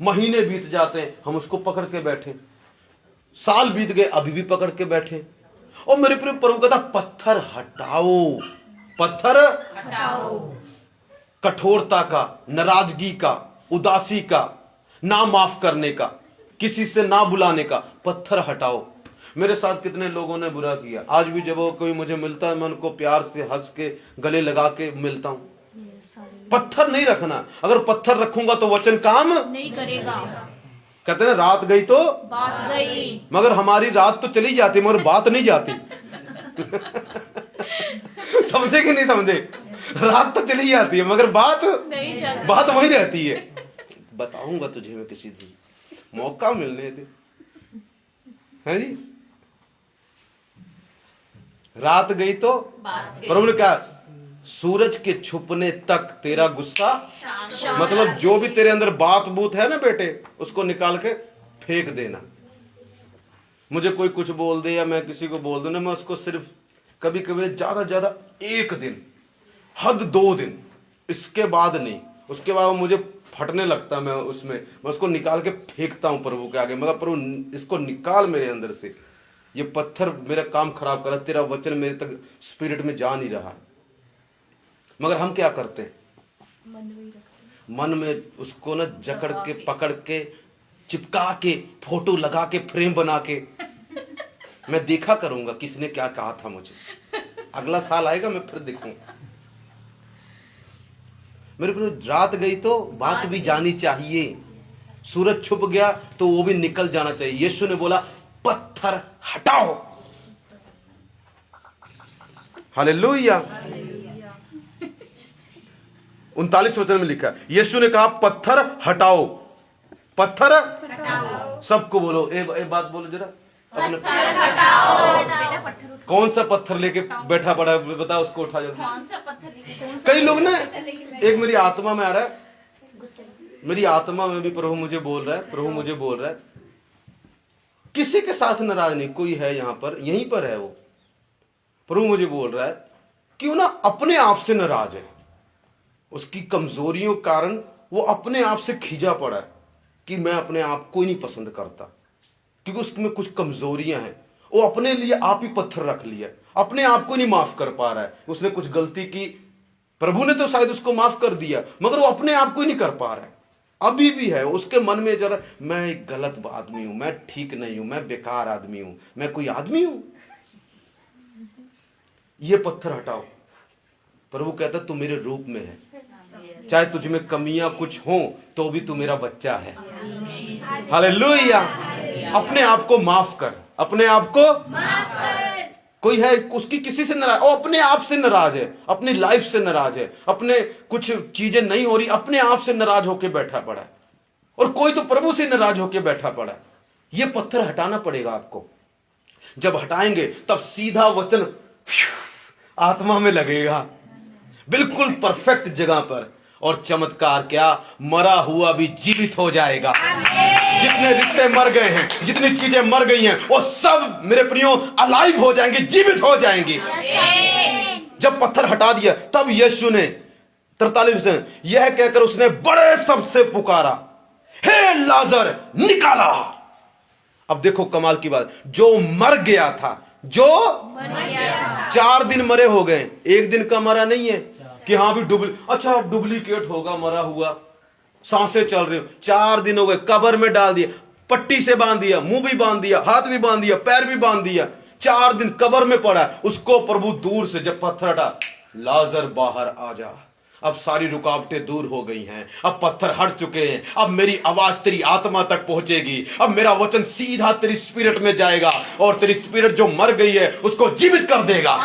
महीने बीत जाते हैं, हम उसको पकड़ के बैठे, साल बीत गए अभी भी पकड़ के बैठे। और मेरे प्रिय प्रभु कहता पत्थर हटाओ, पत्थर हटाओ। कठोरता का, नाराजगी का, उदासी का, ना माफ करने का, किसी से ना बुलाने का, पत्थर हटाओ। मेरे साथ कितने लोगों ने बुरा किया, आज भी जब वो कोई मुझे मिलता है मैं उनको प्यार से हंस के गले लगा के मिलता हूं। पत्थर नहीं रखना, अगर पत्थर रखूंगा तो वचन काम नहीं करेगा। कहते हैं रात गई तो बात गई। मगर हमारी रात तो चली जाती मगर बात नहीं जाती। समझे कि नहीं समझे? रात तो चली जाती है मगर बात नहीं चलती। बात वही रहती है। बताऊंगा तुझे मैं किसी दिन, मौका मिलने दे। है जी, रात गई तो बात गई। प्रभु ने कहा सूरज के छुपने तक तेरा गुस्सा, शांत। मतलब जो भी तेरे अंदर बात बूत है ना बेटे, उसको निकाल के फेंक देना। मुझे कोई कुछ बोल दे या मैं किसी को बोल दूं ना, मैं उसको सिर्फ कभी कभी ज्यादा ज्यादा 1 दिन, हद 2 दिन, इसके बाद नहीं। उसके बाद वो मुझे फटने लगता, मैं उसको निकाल के फेंकता हूं प्रभु के आगे। मगर प्रभु इसको निकाल मेरे अंदर से, ये पत्थर मेरा काम खराब कर रहा, तेरा वचन मेरे तक स्पिरिट में जा नहीं रहा। मगर हम क्या करते हैं, मन में उसको ना जकड़ के, पकड़ के, चिपका के, फोटो लगा के, फ्रेम बना के मैं देखा करूंगा किसने क्या कहा था मुझे। अगला साल आएगा मैं फिर देखूंगा। मेरे को रात गई तो बात भी जानी चाहिए, सूरज छुप गया तो वो भी निकल जाना चाहिए। यीशु ने बोला पत्थर हटाओ। हालेलुया। 39 वचन में लिखा है, यीशु ने कहा पत्थर हटाओ, पत्थर हटाओ। सबको बोलो, ए बात बोलो जरा अपने। पत्थर हटाओ। कौन सा पत्थर लेके बैठा पड़ा है बताओ, उसको उठा जल्दी। कौन सा पत्थर लेके? कई लोग ना, एक मेरी आत्मा में आ रहा है, मेरी आत्मा में भी प्रभु मुझे बोल रहा है, प्रभु मुझे बोल रहा है किसी के साथ नाराज नहीं, कोई है यहां पर, यहीं पर है वो। प्रभु मुझे बोल रहा है क्यों ना अपने आप से नाराज है, उसकी कमजोरियों के कारण वो अपने आप से खींचा पड़ा है कि मैं अपने आप को ही नहीं पसंद करता, क्योंकि उसमें कुछ कमजोरियां हैं। वो अपने लिए आप ही पत्थर रख लिया, अपने आप को नहीं माफ कर पा रहा है। उसने कुछ गलती की, प्रभु ने तो शायद उसको माफ कर दिया, मगर वो अपने आप को ही नहीं कर पा रहा है। अभी भी है उसके मन में जरा, मैं एक गलत आदमी हूं, मैं ठीक नहीं हूं, मैं बेकार आदमी हूं, मैं कोई आदमी हूं। ये पत्थर हटाओ। प्रभु कहता तू मेरे रूप में है, चाहे तुझ में कमियां कुछ हो तो भी तू मेरा बच्चा है। हालेलुया। अपने आप को माफ कर, अपने आप को माफ कर। कोई है उसकी किसी से नाराज, वो अपने आप से नाराज है, अपनी लाइफ से नाराज है, अपने कुछ चीजें नहीं हो रही, अपने आप से नाराज होके बैठा पड़ा है। और कोई तो प्रभु से नाराज होके बैठा पड़ा है। ये पत्थर हटाना पड़ेगा आपको। जब हटाएंगे तब सीधा वचन आत्मा में लगेगा, बिल्कुल परफेक्ट जगह पर। और चमत्कार क्या, मरा हुआ भी जीवित हो जाएगा। जितने रिश्ते मर गए हैं, जितनी चीजें मर गई हैं, वो सब मेरे प्रियो अलाइव हो जाएंगे, जीवित हो जाएंगी। जब पत्थर हटा दिया तब यीशु ने 43 में यह कहकर उसने बड़े शब्द से पुकारा, हे लाजर निकाला। अब देखो कमाल की बात, जो मर गया था, जो 4 दिन मरे हो गए, 1 दिन का मरा नहीं है कि हाँ भी डुप्लीकेट होगा मरा हुआ, सांसें चल रही हो। 4 दिन हो गए, कब्र में डाल दिया, पट्टी से बांध दिया, मुंह भी बांध दिया, हाथ भी बांध दिया, पैर भी बांध दिया, 4 दिन कब्र में पड़ा। उसको प्रभु दूर से जब पत्थर हटा, लाजर बाहर आ जा। अब सारी रुकावटें दूर हो गई हैं, अब पत्थर हट चुके हैं, अब मेरी आवाज तेरी आत्मा तक पहुंचेगी, अब मेरा वचन सीधा तेरी स्पिरिट में जाएगा और तेरी स्पिरिट जो मर गई है उसको जीवित कर देगा।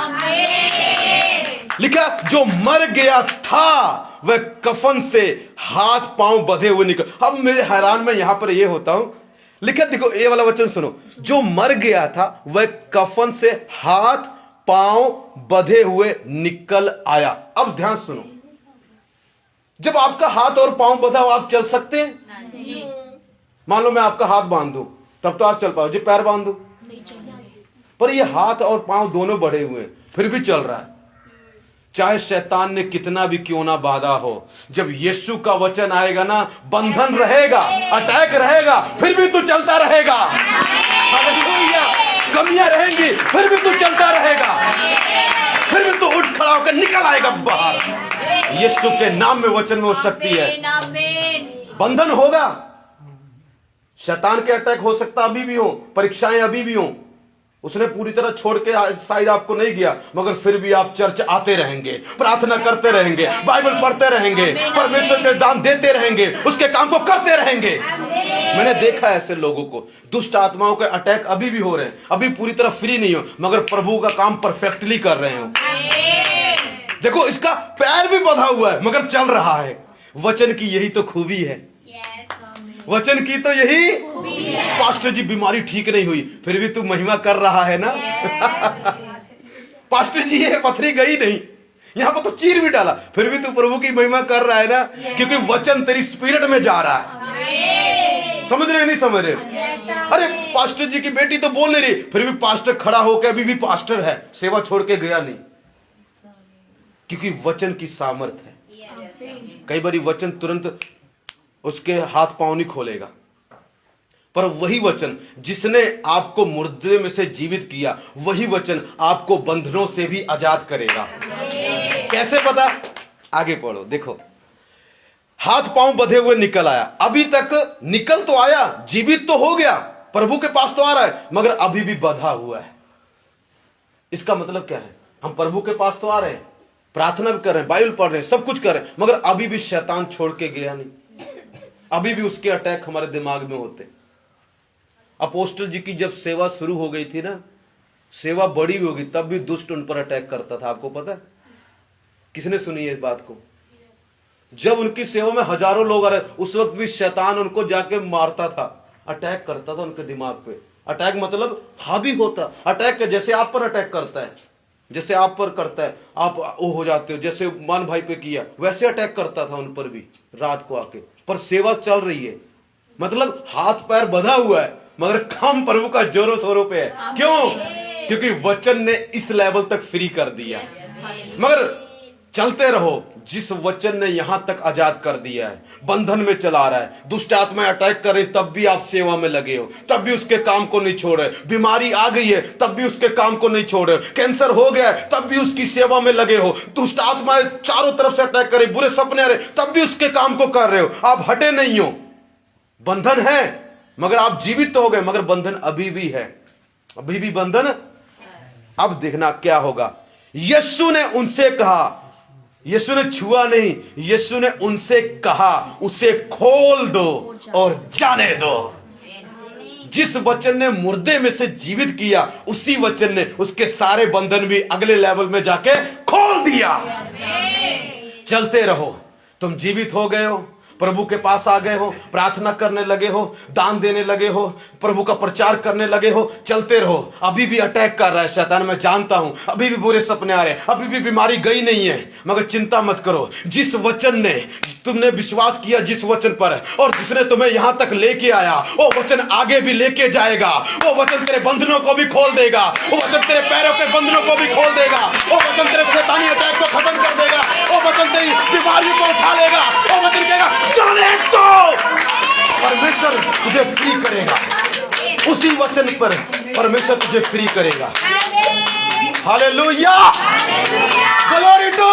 लिखा जो मर गया था वह कफन से हाथ पांव बंधे हुए निकल। अब मेरे हैरान में यहां पर ये होता हूं, लिखा देखो ये वाला वचन सुनो, जो मर गया था वह कफन से हाथ पांव बंधे हुए निकल आया। अब ध्यान सुनो, जब आपका हाथ और पांव बंधा हो आप चल सकते हैं? जी। मान लो मैं आपका हाथ बांध दूं तब तो आप चल पाओ, जी पैर बांध दूं, पर ये हाथ और पांव दोनों बढ़े हुए हैं फिर भी चल रहा है। चाहे शैतान ने कितना भी क्यों ना बाधा हो, जब यीशु का वचन आएगा ना, बंधन रहेगा, अटैक रहेगा, फिर भी तू चलता रहेगा। हालेलुया। कमियां रहेंगी, फिर भी तू चलता रहेगा, फिर भी तू उठ खड़ा होकर निकल आएगा बाहर। यीशु के नाम में, वचन में वो शक्ति है। बंधन होगा, शैतान के अटैक हो सकता अभी भी हो, परीक्षाएं अभी भी हो, उसने पूरी तरह छोड़ के शायद आपको नहीं गया, मगर फिर भी आप चर्च आते रहेंगे, प्रार्थना करते रहेंगे, बाइबल पढ़ते रहेंगे, परमेश्वर के दान देते रहेंगे, उसके काम को करते रहेंगे। मैंने देखा ऐसे लोगों को, दुष्ट आत्माओं के अटैक अभी भी हो रहे हैं, अभी पूरी तरह फ्री नहीं हो, मगर प्रभु का काम परफेक्टली कर रहे हो। देखो, इसका पैर भी बंधा हुआ है मगर चल रहा है। वचन की यही तो खूबी है, वचन की तो यही। पास्टर जी बीमारी ठीक नहीं हुई, फिर भी तू महिमा कर रहा है ना। पास्टर जी ये पथरी गई नहीं, यहाँ पर तो चीर भी डाला, फिर भी तू प्रभु की महिमा कर रहा है ना, क्योंकि वचन तेरी स्पिरिट में जा रहा है। समझ रहे नहीं समझ रहे? अरे पास्टर जी की बेटी तो बोल नहीं रही, फिर भी पास्टर खड़ा होकर अभी भी पास्टर है, सेवा छोड़ के गया नहीं, क्योंकि वचन की सामर्थ है। कई बार वचन तुरंत उसके हाथ पांव नहीं खोलेगा, पर वही वचन जिसने आपको मुर्दे में से जीवित किया, वही वचन आपको बंधनों से भी आजाद करेगा। कैसे पता? आगे पढ़ो, देखो। हाथ पांव बंधे हुए निकल आया, अभी तक निकल तो आया, जीवित तो हो गया, प्रभु के पास तो आ रहा है, मगर अभी भी बंधा हुआ है। इसका मतलब क्या है? हम प्रभु के पास तो आ रहे हैं, प्रार्थना भी कर रहे हैं, बाइबल पढ़ रहे हैं, सब कुछ कर रहे हैं, मगर अभी भी शैतान छोड़ के गया नहीं, अभी भी उसके अटैक हमारे दिमाग में होते। अपोस्टल जी की जब सेवा शुरू हो गई थी ना, सेवा बड़ी होगी, तब भी दुष्ट उन पर अटैक करता था। आपको पता है? किसने सुनी है इस बात को? जब उनकी सेवा में हजारों लोग आ रहे, उस वक्त भी शैतान उनको जाके मारता था, अटैक करता था उनके दिमाग पे। अटैक मतलब हावी होता, अटैक जैसे आप पर अटैक करता है, जैसे आप पर करता है, आप वो हो जाते हो, जैसे मान भाई पे किया, वैसे अटैक करता था उन पर भी रात को आके। पर सेवा चल रही है, मतलब हाथ पैर बंधा हुआ है, मगर काम प्रभु का जोरों शोरों पे है। क्यों? क्योंकि वचन ने इस लेवल तक फ्री कर दिया। मगर चलते रहो, जिस वचन ने यहां तक आजाद कर दिया है, बंधन में चला रहा है, दुष्ट आत्मा अटैक कर रही, तब भी आप सेवा में लगे हो, तब भी उसके काम को नहीं छोड़े। बीमारी आ गई है, तब भी उसके काम को नहीं छोड़े। कैंसर हो गया है, तब भी उसकी सेवा में लगे हो। दुष्ट आत्मा चारों तरफ से अटैक करे, बुरे सपने आ रहे, तब भी उसके काम को कर रहे हो, आप हटे नहीं हो। बंधन है, मगर आप जीवित तो हो गए, मगर बंधन अभी भी है, अभी भी बंधन। अब देखना क्या होगा। यीशु ने उनसे कहा, यीशु ने छुआ नहीं, यीशु ने उनसे कहा, उसे खोल दो और जाने दो। जिस वचन ने मुर्दे में से जीवित किया, उसी वचन ने उसके सारे बंधन भी अगले लेवल में जाके खोल दिया। चलते रहो, तुम जीवित हो गए हो, प्रभु के पास आ गए हो, प्रार्थना करने लगे हो, दान देने लगे हो, प्रभु का प्रचार करने लगे हो। चलते रहो, अभी भी अटैक कर रहा है शैतान, मैं जानता हूं, अभी भी बुरे सपने आ रहे हैं, अभी भी बीमारी गई नहीं है, मगर चिंता मत करो। जिस वचन ने तुमने विश्वास किया, जिस वचन पर, और जिसने तुम्हें यहां तक लेके आया, वो वचन आगे भी लेके जाएगा। वो वचन तेरे बंधनों को भी खोल देगा, वो वचन तेरे पैरों के बंधनों को भी खोल देगा, वो वचन तेरे शैतानी अटैक को खत्म कर देगा, वो वचन तेरी बीमारियों को उठा लेगा, वो वचन कहेगा जाने दो। परमेश्वर तुझे फ्री करेगा, उसी वचन पर परमेश्वर तुझे फ्री करेगा। Hallelujah, glory to.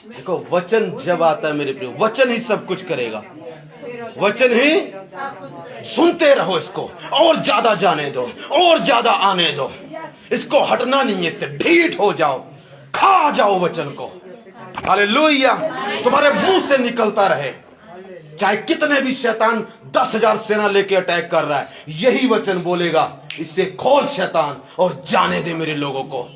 देखो, वचन जब आता है मेरे प्रिय, वचन ही सब कुछ करेगा, वचन ही। सुनते रहो इसको, और ज्यादा जाने दो, और ज्यादा आने दो, इसको हटना नहीं है, इससे ढीठ हो जाओ, खा जाओ वचन को। हालेलुया, तुम्हारे मुंह से निकलता रहे, चाहे कितने भी शैतान 10,000 सेना लेके अटैक कर रहा है, यही वचन बोलेगा, इससे खोल शैतान और जाने दे मेरे लोगों को।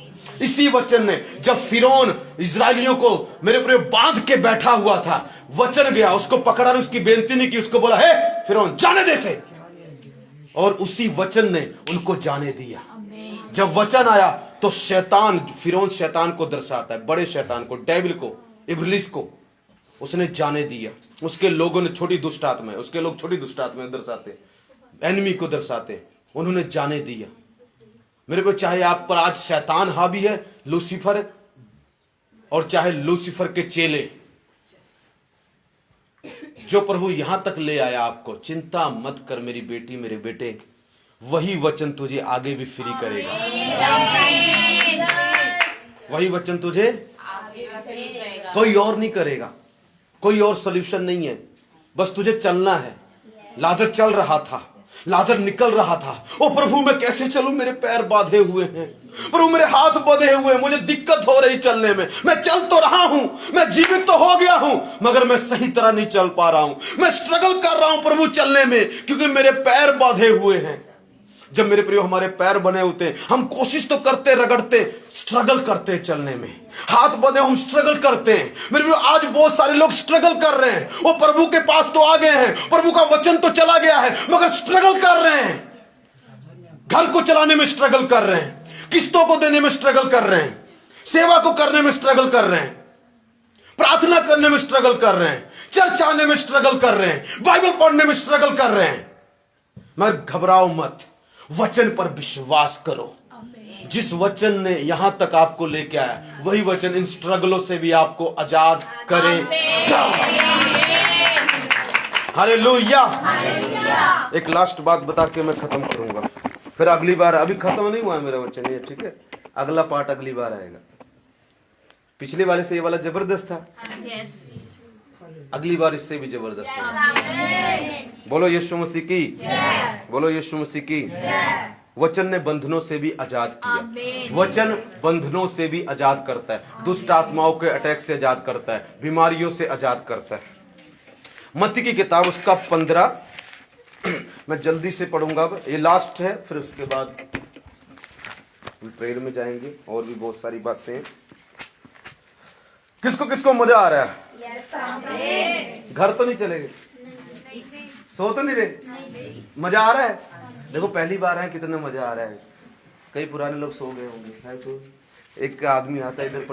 इसी वचन ने जब फिरौन इजरायलियों को मेरे प्रिय बांध के बैठा हुआ था, वचन गया, उसको पकड़ा नहीं, उसकी बेनती नहीं की, उसको बोला, हे फिरौन जाने दे से, और उसी वचन ने उनको जाने दिया। जब वचन आया तो शैतान, फिरौन शैतान को दर्शाता है, बड़े शैतान को, डेविल को, इब्लिस को, उसने जाने दिया। उसके लोगों ने, छोटी दुष्ट आत्मा है, उसके लोग छोटी दुष्ट आत्मा दर्शाते, एनिमी को दर्शाते, उन्होंने जाने दिया। मेरे को चाहे आप पर आज शैतान हावी है, लूसीफर, और चाहे लूसीफर के चेले, जो प्रभु यहां तक ले आया आपको, चिंता मत कर मेरी बेटी मेरे बेटे, वही वचन तुझे आगे भी फ्री करेगा। वही वचन तुझे कोई और नहीं करेगा, कोई और सॉल्यूशन नहीं है, बस तुझे चलना है। लाजर चल रहा था, लाजर निकल रहा था। ओ प्रभु मैं कैसे चलूं, मेरे पैर बांधे हुए हैं, प्रभु मेरे हाथ बंधे हुए हैं, मुझे दिक्कत हो रही चलने में। मैं चल तो रहा हूं, मैं जीवित तो हो गया हूं, मगर मैं सही तरह नहीं चल पा रहा हूं। मैं स्ट्रगल कर रहा हूं प्रभु चलने में, क्योंकि मेरे पैर बांधे हुए हैं। जब मेरे प्रियो हमारे पैर बने होते हैं, हम कोशिश तो करते, रगड़ते, स्ट्रगल करते हैं चलने में। हाथ बंधे हम स्ट्रगल करते हैं। मेरे प्रियो आज बहुत सारे लोग स्ट्रगल कर रहे हैं। वो प्रभु के पास तो आ गए हैं, प्रभु का वचन तो चला गया है, मगर स्ट्रगल कर रहे हैं। घर को चलाने में स्ट्रगल कर रहे हैं, किस्तों को देने में स्ट्रगल कर रहे हैं, सेवा को करने में स्ट्रगल कर रहे हैं, प्रार्थना करने में स्ट्रगल कर रहे हैं, चर्च आने में स्ट्रगल कर रहे हैं, बाइबल पढ़ने में स्ट्रगल कर रहे हैं। मगर घबराओ मत, वचन पर विश्वास करो। जिस वचन ने यहां तक आपको लेके आया, वही वचन इन स्ट्रगलों से भी आपको आजाद करेगा। हालेलुया। एक लास्ट बात बता के मैं खत्म करूंगा, फिर अगली बार, अभी खत्म नहीं हुआ है मेरा वचन ये, ठीक है, अगला पार्ट अगली बार आएगा। पिछले वाले से ये वाला जबरदस्त था, अगली बार इससे भी जबरदस्त है। बोलो यीशु मसीह की, बोलो यीशु मसीह की। वचन ने बंधनों से भी आजाद किया। वचन बंधनों से भी आजाद करता है, दुष्ट आत्माओं के अटैक से आजाद करता है, बीमारियों से आजाद करता है। मत्ती की किताब उसका 15, मैं जल्दी से पढ़ूंगा, अब ये लास्ट है, फिर उसके बाद प्रेयर में जाएंगे, और भी बहुत सारी बातें हैं। किसको किसको मजा आ रहा है? घर तो नहीं चलेंगे, सो तो नहीं रहे, मजा आ रहा है? देखो पहली बार है, कितना मजा आ रहा है। कई पुराने लोग सो गए होंगे। तो एक आदमी आता है इधर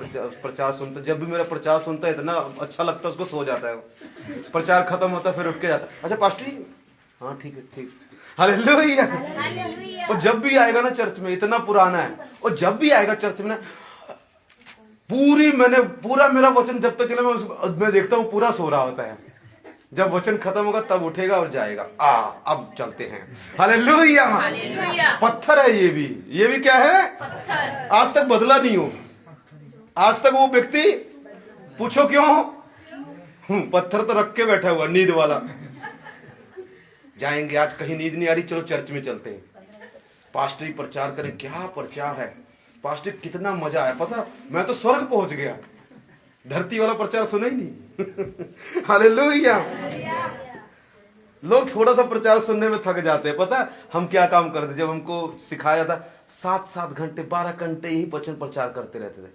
प्रचार सुनता, जब भी मेरा प्रचार सुनता है इतना अच्छा लगता है, उसको सो जाता है। प्रचार खत्म होता है फिर उठ के जाता है, अच्छा पास्टर जी, हाँ ठीक है, ठीक, हालेलुया। और जब भी आएगा ना चर्च में, इतना पुराना है, और जब भी आएगा चर्च में ना, पूरा मेरा वचन जब तक चले मैं देखता हूँ पूरा सो रहा होता है। जब वचन खत्म होगा तब उठेगा और जाएगा। अब चलते हैं, हालेलुया। पत्थर है ये भी क्या है? पत्थर। आज तक बदला नहीं हो, आज तक वो व्यक्ति, पूछो क्यों, पत्थर तो रख के बैठा हुआ, नींद वाला। जाएंगे, आज कहीं नींद नहीं आ रही, चलो चर्च में चलते हैं, पास्टरी प्रचार करें। क्या प्रचार है पास्टर, कितना मजा आया, पता मैं तो स्वर्ग पहुंच गया, धरती वाला प्रचार सुना ही नहीं। हालेलुया। लोग थोड़ा सा प्रचार सुनने में थक जाते हैं। पता हम क्या काम करते, जब हमको सिखाया था 7-7 घंटे 12 घंटे ही वचन प्रचार करते रहते थे,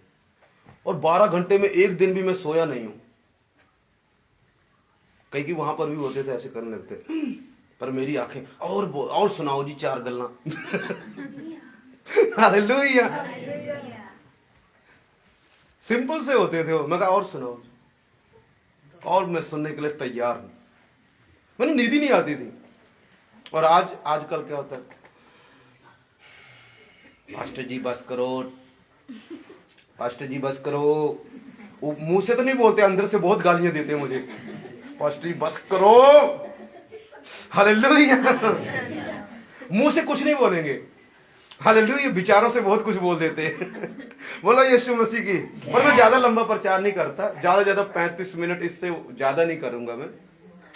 और 12 घंटे में एक दिन भी मैं सोया नहीं हूं। कई कि वहां पर भी होते थे, ऐसे करने लगते, पर मेरी आंखें और सुनाओ जी 4 गल्ला। हालेलुया। सिंपल से होते थे वो, मैं कहा और सुनाओ, और मैं सुनने के लिए तैयार हूं। मैंने नींद ही नहीं आती थी। और आजकल क्या होता है, पास्टर जी बस करो, पास्टर जी बस करो। वो मुंह से तो नहीं बोलते, अंदर से बहुत गालियां देते हैं मुझे, पास्टर जी बस करो। हालेलुया। मुंह से कुछ नहीं बोलेंगे, हालेलुया, विचारों से बहुत कुछ बोल देते हैं। बोलो यीशु मसीह की। और मैं ज्यादा लंबा प्रचार नहीं करता, ज्यादा 35 मिनट, इससे ज्यादा नहीं करूंगा मैं,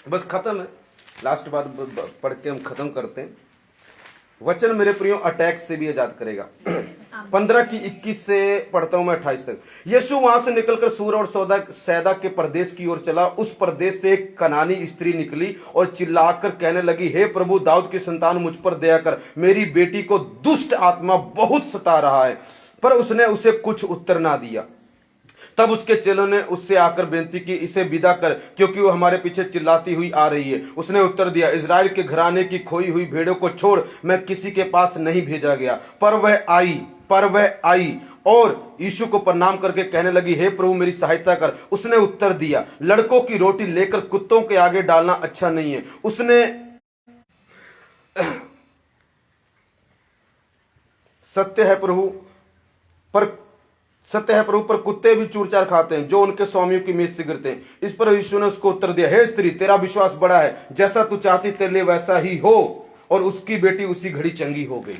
बस खत्म है। लास्ट बात पढ़ के हम खत्म करते हैं। वचन मेरे प्रियो अटैक से भी आजाद करेगा। 15 की 21 से पढ़ता हूं मैं 28 तक। यीशु वहां से निकलकर सूर और सैदा के प्रदेश की ओर चला। उस प्रदेश से एक कनानी स्त्री निकली और चिल्लाकर कहने लगी, हे प्रभु दाऊद की संतान, मुझ पर दया कर, मेरी बेटी को दुष्ट आत्मा बहुत सता रहा है। पर उसने उसे कुछ उत्तर ना दिया। तब उसके चेलों ने उससे आकर बेनती की, इसे विदा कर, क्योंकि वो हमारे पीछे चिल्लाती हुई आ रही है। उसने उत्तर दिया, इजराइल के घराने की खोई हुई भेड़ों को छोड़ मैं किसी के पास नहीं भेजा गया। पर वह आई और यीशु को प्रणाम करके कहने लगी, हे प्रभु मेरी सहायता कर। उसने उत्तर दिया, लड़कों की रोटी लेकर कुत्तों के आगे डालना अच्छा नहीं है। उसने सत्य है प्रभु पर कुत्ते भी चूर चार खाते हैं जो उनके स्वामियों की मेज से गिरते हैं। इस पर यीशु ने उसको उत्तर दिया, हे स्त्री, तेरा विश्वास बड़ा है, जैसा तू चाहती तेरे लिए वैसा ही हो। और उसकी बेटी उसी घड़ी चंगी हो गई।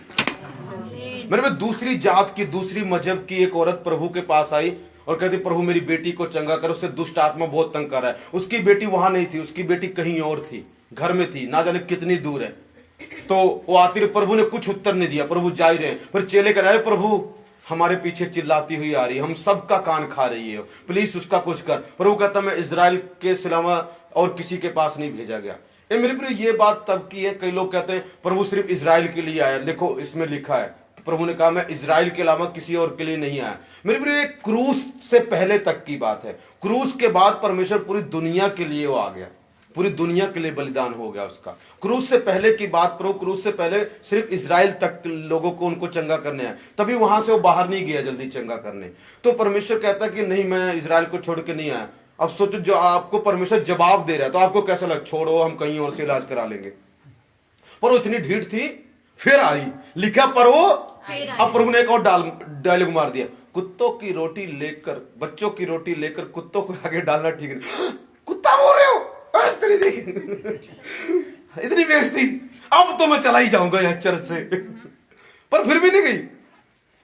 मेरे में दूसरी जात की, दूसरी मजहब की एक औरत प्रभु के पास आई और कहती, प्रभु मेरी बेटी को चंगा कर, उससे दुष्ट आत्मा बहुत तंग कर रहा है। उसकी बेटी वहां नहीं थी, उसकी बेटी कहीं और थी, घर में थी, ना जाने कितनी दूर है। तो वो आती रही, प्रभु ने कुछ उत्तर नहीं दिया, प्रभु जा ही रहे। फिर चेले कह रहे, प्रभु हमारे पीछे चिल्लाती हुई आ रही है, हम सबका कान खा रही है, प्लीज उसका कुछ कर। प्रभु कहता, मैं इजराइल के सिवा और किसी के पास नहीं भेजा गया। मेरे प्रिय, ये बात तब की है, कई लोग कहते हैं प्रभु सिर्फ इजराइल के लिए आया। देखो इसमें लिखा है, प्रभु ने कहा मैं इजराइल के अलावा किसी और के लिए नहीं आया। मेरे प्रिय, क्रूस से पहले तक की बात है। क्रूस के बाद परमेश्वर पूरी दुनिया के लिए वो आ गया, पूरी दुनिया के लिए बलिदान हो गया उसका। क्रूस से पहले की बात, प्रभु क्रूस से पहले सिर्फ इजराइल तक लोगों को उनको चंगा करने आया, तभी वहां से वो बाहर नहीं गया जल्दी चंगा करने। तो परमेश्वर कहता कि नहीं, मैं इजराइल को छोड़ के नहीं आया। अब सोचो, जो आपको परमेश्वर जवाब दे रहा है तो आपको कैसा लग, छोड़ो हम कहीं और से इलाज करा लेंगे। पर वो इतनी ढीठ थी, फिर आई, लिखा पर वो। अब प्रभु ने एक और डायलॉग मार दिया, कुत्तों की रोटी लेकर, बच्चों की रोटी लेकर कुत्तों को आगे डालना ठीक नहीं। कुत्ता बोल रहे हो, इतनी बेइज्जती, अब तो मैं चला ही जाऊंगा यह चर्च से। पर फिर भी नहीं गई,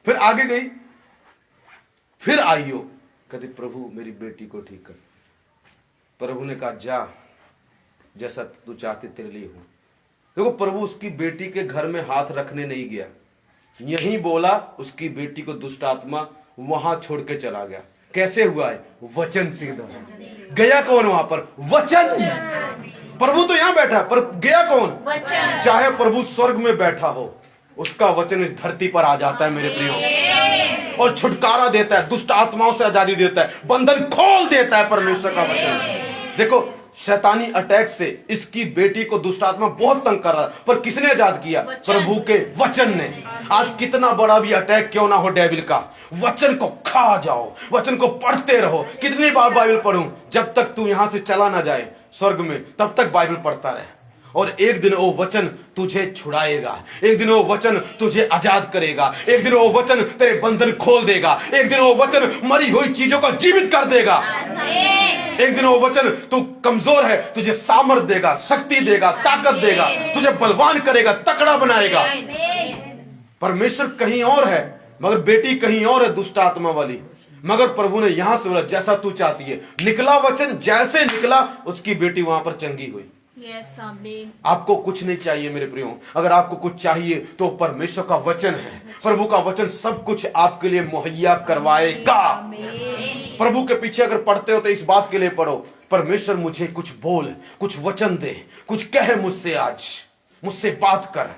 फिर आगे गई, फिर आई हो, कहती प्रभु मेरी बेटी को ठीक कर। प्रभु ने कहा, जा, जैसा तू चाहती तेरे लिए हो। देखो, प्रभु उसकी बेटी के घर में हाथ रखने नहीं गया, यही बोला, उसकी बेटी को दुष्ट आत्मा वहां छोड़ के चला गया। कैसे हुआ है? वचन से गया। कौन वहां पर? वचन। प्रभु तो यहां बैठा पर गया कौन? वचन। चाहे प्रभु स्वर्ग में बैठा हो, उसका वचन इस धरती पर आ जाता है मेरे प्रियो, और छुटकारा देता है, दुष्ट आत्माओं से आजादी देता है, बंधन खोल देता है परमेश्वर का वचन। देखो, शैतानी अटैक से इसकी बेटी को दुष्ट आत्मा बहुत तंग कर रहा था, पर किसने आजाद किया? प्रभु के वचन ने। आज कितना बड़ा भी अटैक क्यों ना हो डेविल का, वचन को खा जाओ, वचन को पढ़ते रहो। कितनी बार बाइबल पढ़ूं? जब तक तू यहां से चला ना जाए स्वर्ग में, तब तक बाइबल पढ़ता रहे। और एक दिन वो वचन तुझे छुड़ाएगा, एक दिन वो वचन तुझे आजाद करेगा, एक दिन वो वचन तेरे बंधन खोल देगा, एक दिन वो वचन मरी हुई चीजों को जीवित कर देगा, एक दिन वो वचन तू कमजोर है तुझे सामर्थ देगा, शक्ति देगा, ताकत देगा, तुझे बलवान करेगा, तकड़ा बनाएगा। परमेश्वर कहीं और है, मगर बेटी कहीं और है, दुष्ट आत्मा वाली। मगर प्रभु ने यहां से बोला, जैसा तू चाहती है। निकला वचन, जैसे निकला उसकी बेटी वहां पर चंगी हुई। आपको कुछ नहीं चाहिए मेरे प्रियो, अगर आपको कुछ चाहिए तो परमेश्वर का वचन है। प्रभु का वचन सब कुछ आपके लिए मुहैया करवाएगा। प्रभु के पीछे अगर पढ़ते हो तो इस बात के लिए पढ़ो, परमेश्वर मुझे कुछ बोल, कुछ वचन दे, कुछ कहे मुझसे, आज मुझसे बात कर।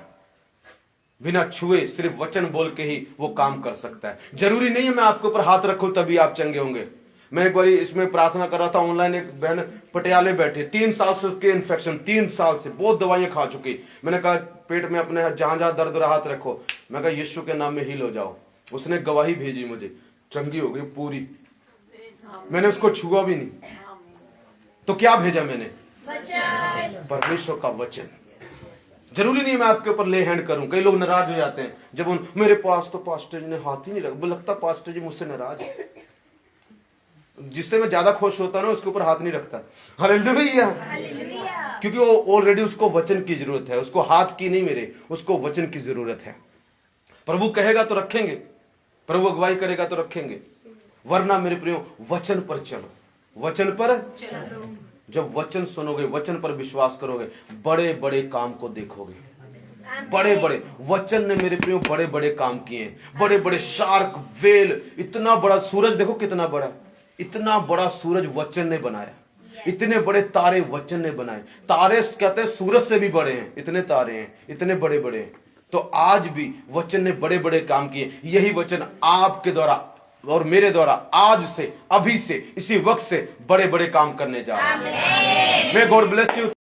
बिना छुए सिर्फ वचन बोल के ही वो काम कर सकता है। जरूरी नहीं है मैं आपके ऊपर हाथ रखूं तभी आप चंगे होंगे। मैं एक बार इसमें प्रार्थना कर रहा था ऑनलाइन, एक बहन पटियाले बैठे, 3 साल से उसके इन्फेक्शन, 3 साल से बहुत दवाइयां खा चुकी। मैंने कहा पेट में अपने जहां जहां दर्द रहा हाथ रखो, मैं कहा यीशु के नाम में हील हो जाओ। उसने गवाही भेजी मुझे, चंगी हो गई पूरी। मैंने उसको छुआ भी नहीं, तो क्या भेजा मैंने? परमेश्वर का वचन। जरूरी नहीं मैं आपके ऊपर ले हैंड करूं। कई लोग नाराज हो जाते हैं जब उन मेरे पास तो पास्टर जी ने हाथ ही नहीं रखा, लगता पास्टर जी मुझसे नाराज है। जिससे मैं ज्यादा खुश होता ना उसके ऊपर हाथ नहीं रखता। हालेलुया। क्योंकि वो ऑलरेडी उसको वचन की जरूरत है, उसको हाथ की नहीं मेरे, उसको वचन की जरूरत है। प्रभु कहेगा तो रखेंगे, प्रभु अगुवाई करेगा तो रखेंगे, वरना मेरे प्रियो वचन पर चलो, वचन पर चलो। जब वचन सुनोगे, वचन पर विश्वास करोगे, बड़े बड़े काम को देखोगे। बड़े बड़े वचन ने मेरे प्रियो बड़े बड़े काम किए, बड़े बड़े शार्क, वेल, इतना बड़ा सूरज देखो कितना बड़ा, इतना बड़ा सूरज वचन ने बनाया, इतने बड़े तारे वचन ने बनाए। तारे कहते हैं सूरज से भी बड़े हैं, इतने तारे हैं, इतने बड़े बड़े हैं। तो आज भी वचन ने बड़े बड़े काम किए। यही वचन आपके द्वारा और मेरे द्वारा आज से, अभी से, इसी वक्त से बड़े बड़े काम करने जा रहे हैं। मैं गॉड ब्लेस यू।